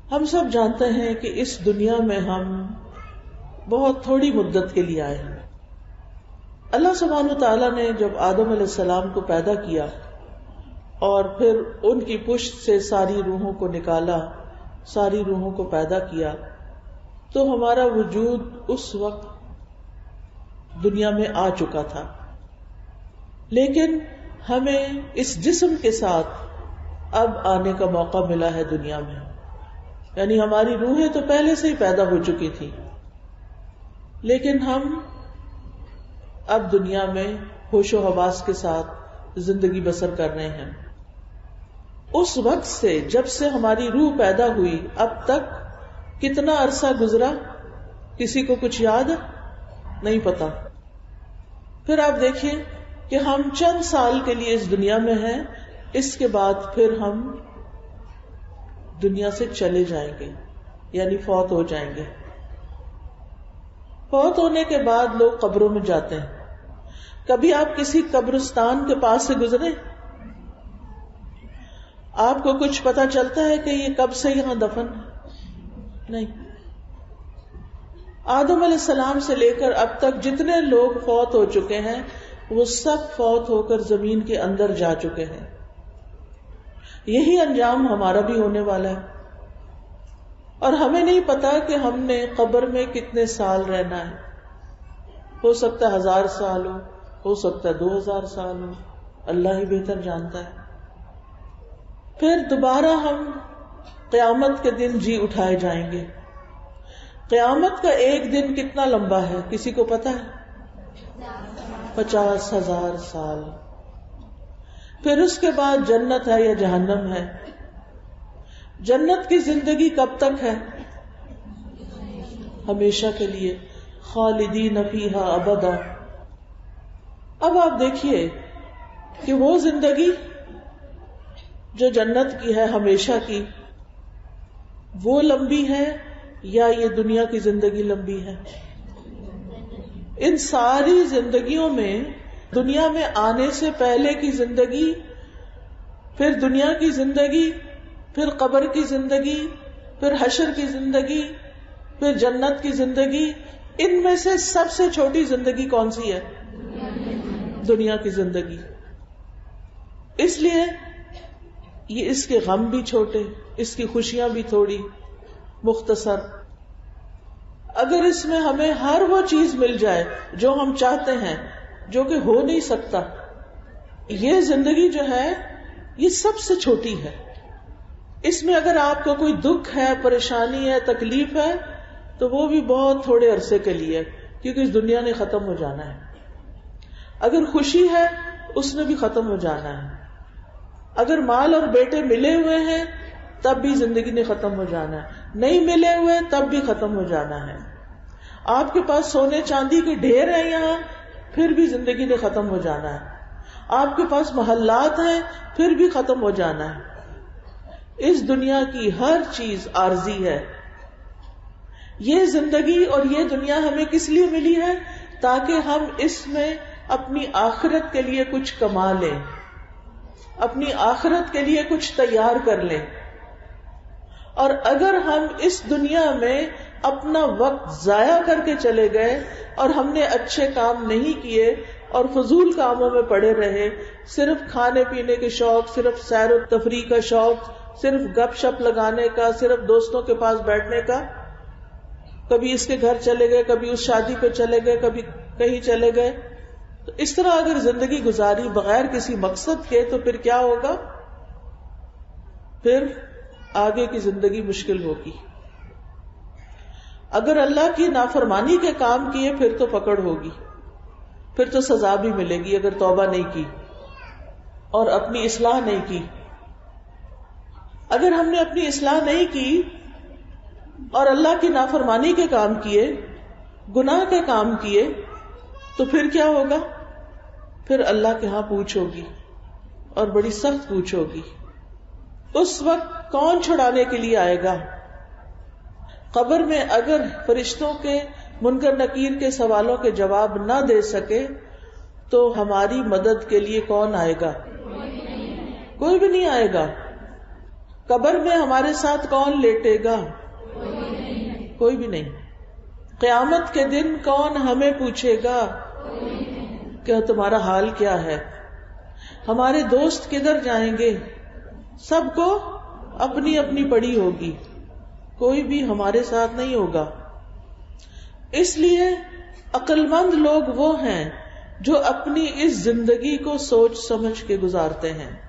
ہم سب جانتے ہیں کہ اس دنیا میں ہم بہت تھوڑی مدت کے لیے آئے ہیں. اللہ سبحانہ وتعالی نے جب آدم علیہ السلام کو پیدا کیا اور پھر ان کی پشت سے ساری روحوں کو نکالا، ساری روحوں کو پیدا کیا، تو ہمارا وجود اس وقت دنیا میں آ چکا تھا. لیکن ہمیں اس جسم کے ساتھ اب آنے کا موقع ملا ہے دنیا میں. یعنی ہماری روحیں تو پہلے سے ہی پیدا ہو چکی تھی، لیکن ہم اب دنیا میں ہوش و حواس کے ساتھ زندگی بسر کر رہے ہیں. اس وقت سے جب سے ہماری روح پیدا ہوئی اب تک کتنا عرصہ گزرا، کسی کو کچھ یاد نہیں پتا. پھر آپ دیکھیے کہ ہم چند سال کے لیے اس دنیا میں ہیں، اس کے بعد پھر ہم دنیا سے چلے جائیں گے، یعنی فوت ہو جائیں گے. فوت ہونے کے بعد لوگ قبروں میں جاتے ہیں. کبھی آپ کسی قبرستان کے پاس سے گزرے؟ آپ کو کچھ پتا چلتا ہے کہ یہ کب سے یہاں دفن ہے؟ نہیں. آدم علیہ السلام سے لے کر اب تک جتنے لوگ فوت ہو چکے ہیں وہ سب فوت ہو کر زمین کے اندر جا چکے ہیں. یہی انجام ہمارا بھی ہونے والا ہے، اور ہمیں نہیں پتا کہ ہم نے قبر میں کتنے سال رہنا ہے. ہو سکتا ہے 1000 سال ہو سکتا ہے 2000 سال ہو، اللہ ہی بہتر جانتا ہے. پھر دوبارہ ہم قیامت کے دن جی اٹھائے جائیں گے. قیامت کا ایک دن کتنا لمبا ہے کسی کو پتا ہے؟ 50,000 سال. پھر اس کے بعد جنت ہے یا جہنم ہے. جنت کی زندگی کب تک ہے؟ ہمیشہ کے لیے، خالدین فیہا ابدا. اب آپ دیکھیے کہ وہ زندگی جو جنت کی ہے ہمیشہ کی، وہ لمبی ہے یا یہ دنیا کی زندگی لمبی ہے؟ ان ساری زندگیوں میں دنیا میں آنے سے پہلے کی زندگی، پھر دنیا کی زندگی، پھر قبر کی زندگی، پھر حشر کی زندگی، پھر جنت کی زندگی، ان میں سے سب سے چھوٹی زندگی کون سی ہے؟ دنیا کی زندگی. اس لیے یہ اس کے غم بھی چھوٹے، اس کی خوشیاں بھی تھوڑی مختصر. اگر اس میں ہمیں ہر وہ چیز مل جائے جو ہم چاہتے ہیں، جو کہ ہو نہیں سکتا، یہ زندگی جو ہے یہ سب سے چھوٹی ہے. اس میں اگر آپ کو کوئی دکھ ہے، پریشانی ہے، تکلیف ہے، تو وہ بھی بہت تھوڑے عرصے کے لیے، کیونکہ اس دنیا نے ختم ہو جانا ہے. اگر خوشی ہے اس نے بھی ختم ہو جانا ہے. اگر مال اور بیٹے ملے ہوئے ہیں تب بھی زندگی نے ختم ہو جانا ہے، نہیں ملے ہوئے تب بھی ختم ہو جانا ہے. آپ کے پاس سونے چاندی کے ڈھیر ہیں یہاں، پھر بھی زندگی نے ختم ہو جانا ہے. آپ کے پاس محلات ہیں، پھر بھی ختم ہو جانا ہے. اس دنیا کی ہر چیز عارضی ہے. یہ زندگی اور یہ دنیا ہمیں کس لیے ملی ہے؟ تاکہ ہم اس میں اپنی آخرت کے لیے کچھ کما لیں، اپنی آخرت کے لیے کچھ تیار کر لیں. اور اگر ہم اس دنیا میں اپنا وقت ضائع کر کے چلے گئے اور ہم نے اچھے کام نہیں کیے اور فضول کاموں میں پڑے رہے، صرف کھانے پینے کے شوق، صرف سیر و تفریح کا شوق، صرف گپ شپ لگانے کا، صرف دوستوں کے پاس بیٹھنے کا، کبھی اس کے گھر چلے گئے، کبھی اس شادی پہ چلے گئے، کبھی کہیں چلے گئے، تو اس طرح اگر زندگی گزاری بغیر کسی مقصد کے تو پھر کیا ہوگا؟ پھر آگے کی زندگی مشکل ہوگی. اگر اللہ کی نافرمانی کے کام کیے پھر تو پکڑ ہوگی، پھر تو سزا بھی ملے گی اگر توبہ نہیں کی اور اپنی اصلاح نہیں کی. اگر ہم نے اپنی اصلاح نہیں کی اور اللہ کی نافرمانی کے کام کیے، گناہ کے کام کیے، تو پھر کیا ہوگا؟ پھر اللہ کے ہاں پوچھ ہوگی، اور بڑی سخت پوچھ ہوگی. اس وقت کون چھڑانے کے لیے آئے گا؟ قبر میں اگر فرشتوں کے منکر نکیر کے سوالوں کے جواب نہ دے سکے تو ہماری مدد کے لیے کون آئے گا؟ کوئی بھی نہیں آئے گا. قبر میں ہمارے ساتھ کون لیٹے گا؟ کوئی بھی نہیں. قیامت کے دن کون ہمیں پوچھے گا کہ تمہارا حال کیا ہے؟ ہمارے دوست کدھر جائیں گے؟ سب کو اپنی اپنی پڑی ہوگی، کوئی بھی ہمارے ساتھ نہیں ہوگا. اس لیے عقل مند لوگ وہ ہیں جو اپنی اس زندگی کو سوچ سمجھ کے گزارتے ہیں.